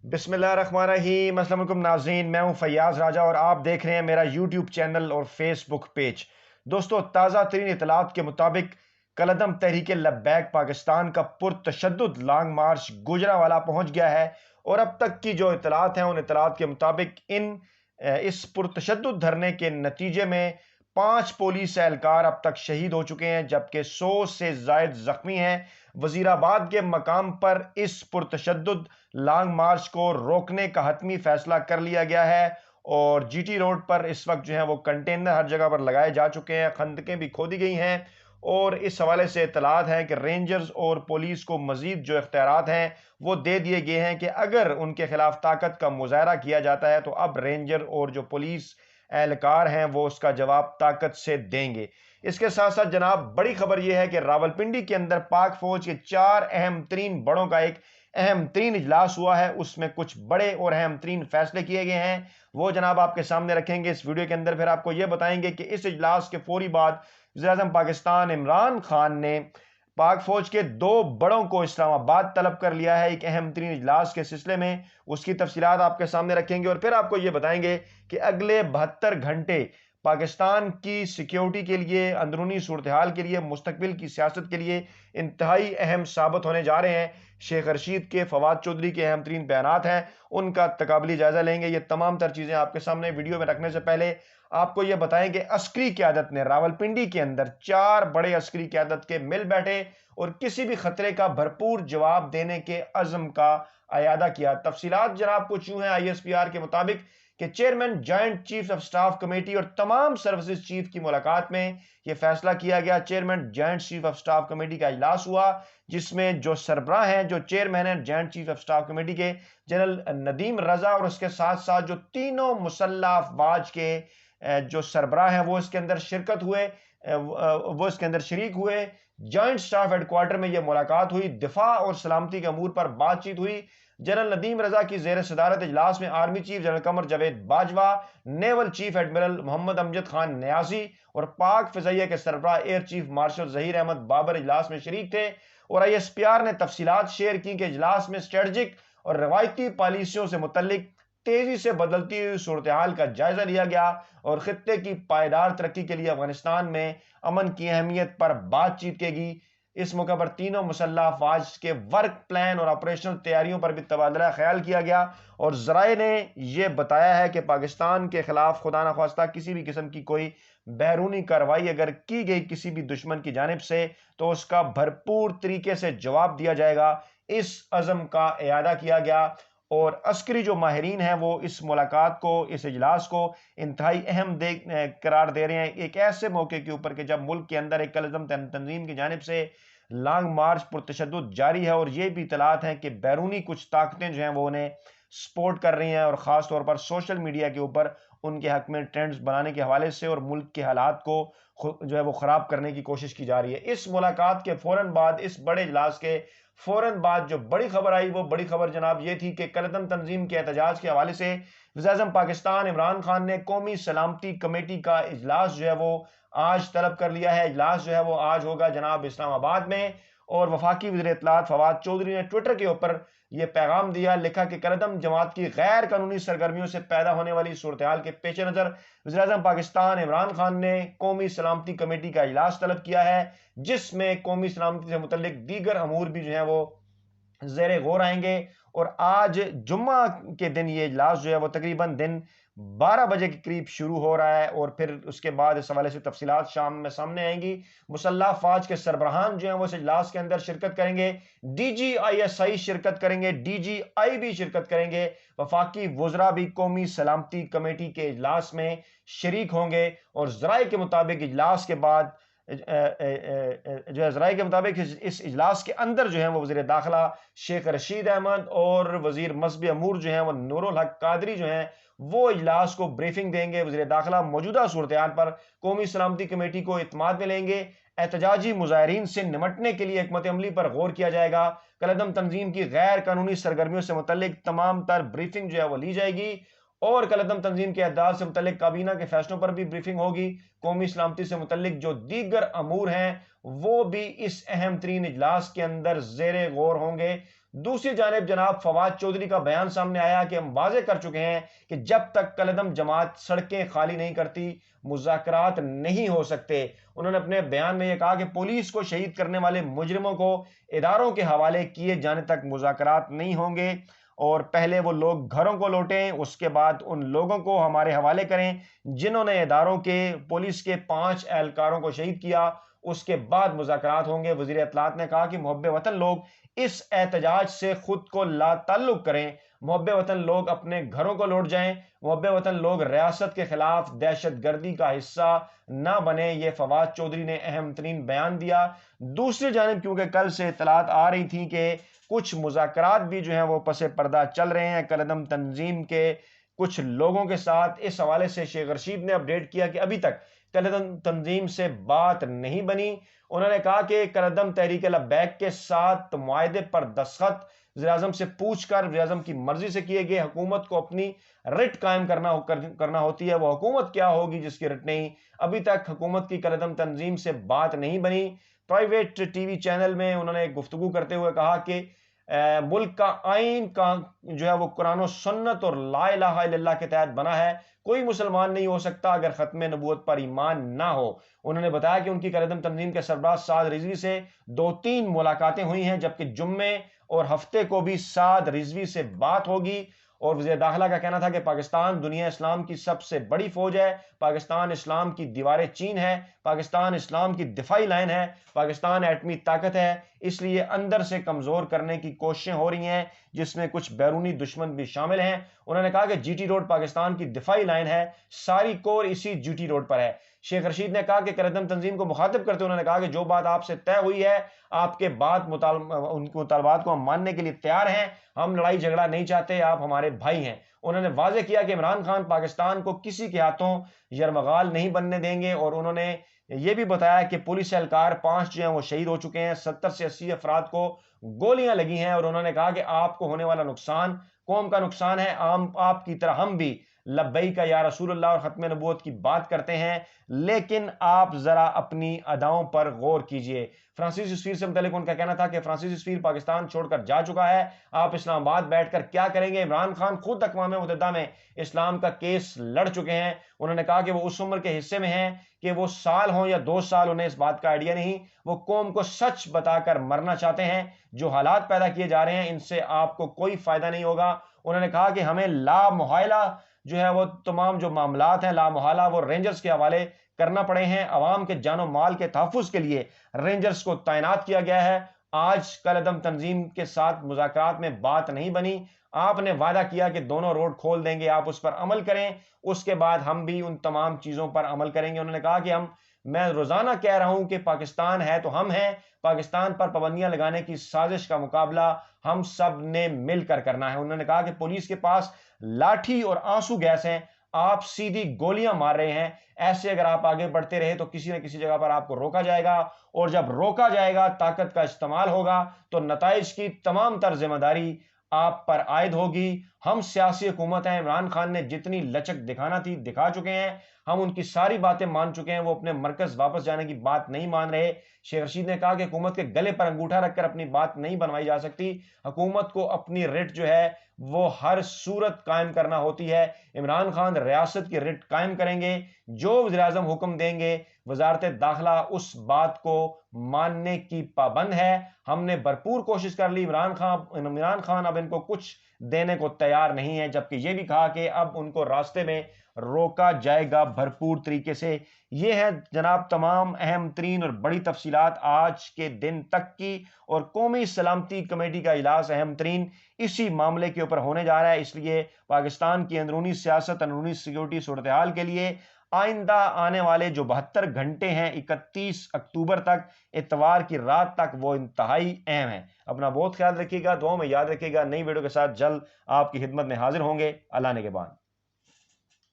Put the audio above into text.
बिस्मिल्लाहिर्रहमानिर्रहीम। अस्सलाम वालेकुम नाज़रीन, मैं हूं फैयाज़ राजा और आप देख रहे हैं मेरा यूट्यूब चैनल और फेसबुक पेज। दोस्तों, ताज़ा तरीन इतलात के मुताबिक कलदम तहरीक लब्बैक पाकिस्तान का पुरतशद्दुद लॉन्ग मार्च गुजरावाला पहुंच गया है और अब तक की जो इतलात हैं उन इतलात के मुताबिक इस पुरतशद्दुद धरने के नतीजे में 5 पुलिस एहलकार अब तक शहीद हो चुके हैं, जबकि 100 से जायद जख्मी हैं। वजीराबाद के मकाम पर इस पुरतशद्दुद लॉन्ग मार्च को रोकने का हतमी फैसला कर लिया गया है और जीटी रोड पर इस वक्त जो है वो कंटेनर हर जगह पर लगाए जा चुके हैं, खंदकें भी खोदी गई हैं और इस हवाले से इतलात है कि रेंजर्स और पुलिस को मजीद जो इख्तियारात हैं वो दे दिए गए हैं कि अगर उनके खिलाफ ताकत का मुजाहरा किया जाता है तो अब रेंजर और जो पुलिस एहलकार हैं वो उसका जवाब ताकत से देंगे। इसके साथ साथ जनाब, बड़ी खबर यह है कि रावलपिंडी के अंदर पाक फौज के 4 अहम तरीन बड़ों का एक अहम तरीन इजलास हुआ है। उसमें कुछ बड़े और अहम तरीन फैसले किए गए हैं, वो जनाब आपके सामने रखेंगे इस वीडियो के अंदर। फिर आपको यह बताएंगे कि इस इजलास के फौरी बाद वज़ीर-ए-आज़म पाकिस्तान इमरान खान ने पाक फौज के 2 बड़ों को इस्लामाबाद तलब कर लिया है एक अहम तरीन इजलास के सिलसिले में। उसकी तफसीलात आपके सामने रखेंगे और फिर आपको यह बताएंगे कि अगले 72 घंटे पाकिस्तान की सिक्योरिटी के लिए, अंदरूनी सूरत हाल के लिए, मुस्तकबिल की सियासत के लिए इंतहाई अहम साबित होने जा रहे हैं। शेख रशीद के, फवाद चौधरी के अहम तरीन बयानात हैं, उनका तकाबली जायजा लेंगे। ये तमाम तर चीज़ें आपके सामने वीडियो में रखने से पहले आपको यह बताएं कि अस्करी क़यादत ने रावलपिंडी के अंदर 4 बड़े अस्करी क़यादत के मिल बैठे और किसी भी खतरे का भरपूर जवाब देने के अज़्म का अयादा किया। तफसीलात जनाब कुछ यूं हैं ISPR के मुताबिक कि chairman joint chief of staff committee और तमाम सर्विसेज चीफ की मुलाकात में यह फैसला किया गया। Chairman joint chief of staff committee का इजलास हुआ जिसमें जो सरबराह हैं, जो चेयरमैन हैं joint chief of staff committee के, जनरल नदीम रजा, और उसके साथ साथ जो तीनों मुसल्लह अफवाज के जो सरबराह हैं वो इसके अंदर शिरकत हुए, वो इसके अंदर शरीक हुए। जॉइंट स्टाफ हेडक्वार्टर में यह मुलाकात हुई, दिफा और सलामती के अमूर पर बातचीत हुई। जनरल नदीम रजा की जेर सदारत इजलास में army chief general Qamar Javed Bajwa, naval chief admiral Mohammad Amjad Khan Niazi और पाक फिजाइया के सरबराह air chief marshal Zaheer Ahmad Babar इजलास में शरीक थे। और ISPR ने तफसीलात शेयर की कि इजलास में स्ट्रेटजिक और रवायती पॉलिसियों से मुतल्लिक तेजी से बदलती हुई सूरत हाल का जायजा लिया गया और खित्ते की पायदार तरक्की के लिए अफगानिस्तान में अमन की अहमियत पर बातचीत की गई। इस मौके पर तीनों मुसल्लह अफवाज के वर्क प्लान और ऑपरेशनल तैयारियों पर भी तबादला ख्याल किया गया और ज़राए ने यह बताया है कि पाकिस्तान के खिलाफ खुदा न ख्वास्ता किसी भी किस्म की कोई बैरूनी कार्रवाई अगर की गई किसी भी दुश्मन की जानिब से तो उसका भरपूर तरीके से जवाब दिया जाएगा। इस अज़म का इयादा किया गया और अस्करी जो माहिरीन हैं वो इस मुलाकात को, इस इजलास को इंतहाई अहम करार दे रहे हैं एक ऐसे मौके के ऊपर कि जब मुल्क के अंदर एक कलदम तंजीम की जानिब से लॉन्ग मार्च पुरतशद्दुद जारी है और ये भी इतलात हैं कि बैरूनी कुछ ताकतें जो हैं वो उन्हें सपोर्ट कर रही हैं और ख़ास तौर पर सोशल मीडिया के ऊपर उनके हक में ट्रेंड्स बनाने के हवाले से और मुल्क के हालात को जो है वो ख़राब करने की कोशिश की जा रही है। इस मुलाकात के फ़ौरन बाद, इस बड़े इजलास के फ़ौरन बाद जो बड़ी खबर आई, वो बड़ी खबर जनाब ये थी कि कलदम तंजीम के एहतजाज के हवाले से वज़ीर-ए-आज़म पाकिस्तान इमरान खान ने कौमी सलामती कमेटी का इजलास जो है वो आज तलब कर लिया है। इजलास जो है वो आज होगा जनाब इस्लामाबाद में और वफाकी वज़ीर इत्तलात फवाद चौधरी ने ट्विटर के ऊपर यह पैगाम दिया, लिखा कि कलदम जमात की गैर कानूनी सरगर्मियों से पैदा होने वाली सूरत हाल के पेश नज़र वज़ीर-ए-आज़म पाकिस्तान इमरान खान ने कौमी सलामती कमेटी का इजलास तलब किया है जिसमें कौमी सलामती से मुतल्लिक दीगर अमूर भी जो है वो ज़ेरे गौर आएंगे। और आज जुम्मा के दिन ये इजलास जो है वो तकरीबन दिन 12 बजे के करीब शुरू हो रहा है और फिर उसके बाद इस हवाले से तफसीलात शाम में सामने आएंगी। मुसल्लह अफवाज के सरबराहान जो हैं वो इस इजलास के अंदर शिरकत करेंगे, DGISI शिरकत करेंगे, DGI भी शिरकत करेंगे, वफाकी वज़रा भी कौमी सलामती कमेटी के इजलास में शरीक होंगे। और ज़राए के मुताबिक इजलास के बाद जो है ज़राए के मुताबिक इस इजलास के अंदर जो है वो वज़ीर दाखिला शेख रशीद अहमद और वज़ीर मसबी अमूर जो हैं वो नूरुल हक कादरी जो हैं वो इजलास को ब्रीफिंग देंगे। वज़ीर दाखिला मौजूदा सूरत हाल पर कौमी सलामती कमेटी को इत्माद में लेंगे। एहतजाजी मुजाहिरीन से निमटने के लिए हिकमत अमली पर गौर किया जाएगा। कलदम तंजीम की गैर कानूनी सरगर्मियों से मुतल्लिक तमाम तर ब्रीफिंग जो है वो ली जाएगी और कलदम तंजीम के अहदाफ से मुतल्लिक काबीना के फैसलों पर भी ब्रीफिंग होगी। कौमी सलामती से मुतल्लिक जो दीगर अमूर हैं वो भी इस अहम तरीन इजलास के अंदर ज़ेरे गौर होंगे। दूसरी जानिब जनाब फवाद चौधरी का बयान सामने आया कि हम वाजे कर चुके हैं कि जब तक कलदम जमात सड़कें खाली नहीं करती मुज़ाकरात नहीं हो सकते। उन्होंने अपने बयान में यह कहा कि पुलिस को शहीद करने वाले मुजरिमों को इदारों के हवाले किए जाने तक मुज़ाकरात नहीं होंगे और पहले वो लोग घरों को लौटें, उसके बाद उन लोगों को हमारे हवाले करें जिन्होंने इदारों के पुलिस के 5 एहलकारों को शहीद किया, उसके बाद मुज़ाकरात होंगे। वज़ीर इत्तलात ने कहा कि मुहब्बे वतन लोग इस एहतजाज से खुद को लाताल्लुक करें, मुहब्बे वतन लोग अपने घरों को लौट जाएं, मुहब्बे वतन लोग रियासत के खिलाफ दहशत गर्दी का हिस्सा ना बने। ये फवाद चौधरी ने अहम तरीन बयान दिया। दूसरी जानिब क्योंकि कल से इत्तलात आ रही थी कि कुछ मुज़ाकरात भी जो हैं वो पसे पर्दा चल रहे हैं कलदम तंजीम के कुछ लोगों के साथ, इस हवाले से शेख रशीद ने अपडेट किया कि अभी तक कलदम तंजीम से बात नहीं बनी। उन्होंने कहा कि कलदम तहरीक लब्बैक के साथ मुआहदे पर दस्तखत वज़ीर-ए-आज़म से पूछकर वज़ीर-ए-आज़म की मर्जी से किए गए। हुकूमत को अपनी रिट कायम करना होती है। वो हुकूमत क्या होगी जिसकी रिट नहीं? अभी तक हुकूमत की कलदम तंजीम से बात नहीं बनी। प्राइवेट टीवी चैनल में उन्होंने एक गुफ्तगू करते हुए कहा कि मुल्क का आइन का जो है वो कुरान और सुन्नत और ला इलाहा इल्लल्लाह के तहत बना है। कोई मुसलमान नहीं हो सकता अगर खत्म नबूवत पर ईमान ना हो। उन्होंने बताया कि उनकी कलदम तंजीम के सरबराह साद रिजवी से 2-3 मुलाकातें हुई हैं, जबकि जुम्मे और हफ्ते को भी साद रिजवी से बात होगी। और वज़ीर दाखिला का कहना था कि पाकिस्तान दुनिया इस्लाम की सबसे बड़ी फौज है, पाकिस्तान इस्लाम की दीवार चीन है, पाकिस्तान इस्लाम की दिफाई लाइन है, पाकिस्तान एटमी ताकत है, इसलिए अंदर से कमजोर करने की कोशिशें हो रही हैं जिसमें कुछ बैरूनी दुश्मन भी शामिल हैं। उन्होंने कहा कि जीटी रोड पाकिस्तान की दिफाई लाइन है, सारी कोर इसी जीटी रोड पर है। शेख रशीद ने कहा कि कलदम तंजीम को मुखातिब करते हुए उन्होंने कहा कि जो बात आपसे तय हुई है, आपके बाद उनके मुतालबात को हम मानने के लिए तैयार हैं, हम लड़ाई झगड़ा नहीं चाहते, आप हमारे भाई हैं। उन्होंने वाजे किया कि इमरान खान पाकिस्तान को किसी के हाथों यरमगाल नहीं बनने देंगे और उन्होंने ये भी बताया कि पुलिस एहलकार 5 जो हैं वो शहीद हो चुके हैं, 70 से 80 अफराद को गोलियां लगी हैं और उन्होंने कहा कि आपको होने वाला नुकसान कौम का नुकसान है। आपकी तरह हम भी लब्बैक या रसूल अल्लाह और खत्म नबूवत की बात करते हैं, लेकिन आप जरा अपनी अदाओं पर गौर कीजिए। फ्रांसीसी सफीर से मुतालिक उनका कहना था कि फ्रांसीसी सफीर पाकिस्तान छोड़कर जा चुका है, आप इस्लामाबाद बैठकर क्या करेंगे? इमरान खान खुद अक़वाम मुत्तहिदा में इस्लाम का केस लड़ चुके हैं। उन्होंने कहा कि वो उस उम्र के हिस्से में हैं कि वो साल हों या 2 साल, उन्हें इस बात का आइडिया नहीं। वो कौम को सच बताकर मरना चाहते हैं। जो हालात पैदा किए जा रहे हैं इनसे आपको कोई फायदा नहीं होगा। उन्होंने कहा कि हमें ला मुहायला जो है वो तमाम जो मामलात हैं ला मुहाला वो रेंजर्स के हवाले करना पड़े हैं। अवाम के जानो माल के तहफ़्फ़ुज़ के लिए रेंजर्स को तैनात किया गया है। आज कलदम तंजीम के साथ मुज़ाकरात में बात नहीं बनी। आपने वादा किया कि दोनों रोड खोल देंगे, आप उस पर अमल करें, उसके बाद हम भी उन तमाम चीज़ों पर अमल करेंगे। उन्होंने कहा कि मैं रोज़ाना कह रहा हूं कि पाकिस्तान है तो हम हैं, पाकिस्तान पर पाबंदियां लगाने की साजिश का मुकाबला हम सब ने मिलकर करना है। उन्होंने कहा कि पुलिस के पास लाठी और आंसू गैस हैं, आप सीधी गोलियां मार रहे हैं। ऐसे अगर आप आगे बढ़ते रहे तो किसी न किसी जगह पर आपको रोका जाएगा और जब रोका जाएगा, ताकत का इस्तेमाल होगा तो नताइज की तमाम तर जिम्मेदारी आप पर आयद होगी। हम सियासी हुकूमत हैं, इमरान खान ने जितनी लचक दिखाना थी दिखा चुके हैं, हम उनकी सारी बातें मान चुके हैं, वो अपने मरकज वापस जाने की बात नहीं मान रहे। शेख रशीद ने कहा कि हुकूमत के गले पर अंगूठा रखकर अपनी बात नहीं बनवाई जा सकती, हुकूमत को अपनी रिट जो है वो हर सूरत कायम करना होती है। इमरान खान रियासत की रिट कायम करेंगे, जो वज़ीर-ए-आज़म हुक्म देंगे वजारत दाखिला उस बात को मानने की पाबंद है। हमने भरपूर कोशिश कर ली, इमरान खान अब इनको कुछ देने को तैयार नहीं है, जबकि यह भी कहा कि अब उनको रास्ते में रोका जाएगा भरपूर तरीके से। ये है जनाब तमाम अहम तरीन और बड़ी तफसीलात आज के दिन तक की, और कौमी सलामती कमेटी का इजलास अहम तरीन इसी मामले के ऊपर होने जा रहा है। इसलिए पाकिस्तान की अंदरूनी सियासत, अंदरूनी सिक्योरिटी सूरत हाल के लिए आइंदा आने वाले जो 72 घंटे हैं 31 अक्टूबर तक, इतवार की रात तक, वो इंतहाई अहम है। अपना बहुत ख्याल रखिएगा, दुआओं में याद रखिएगा। नई वीडियो के साथ जल्द आपकी खिदमत में हाजिर होंगे। अल्लाह ने के बाद।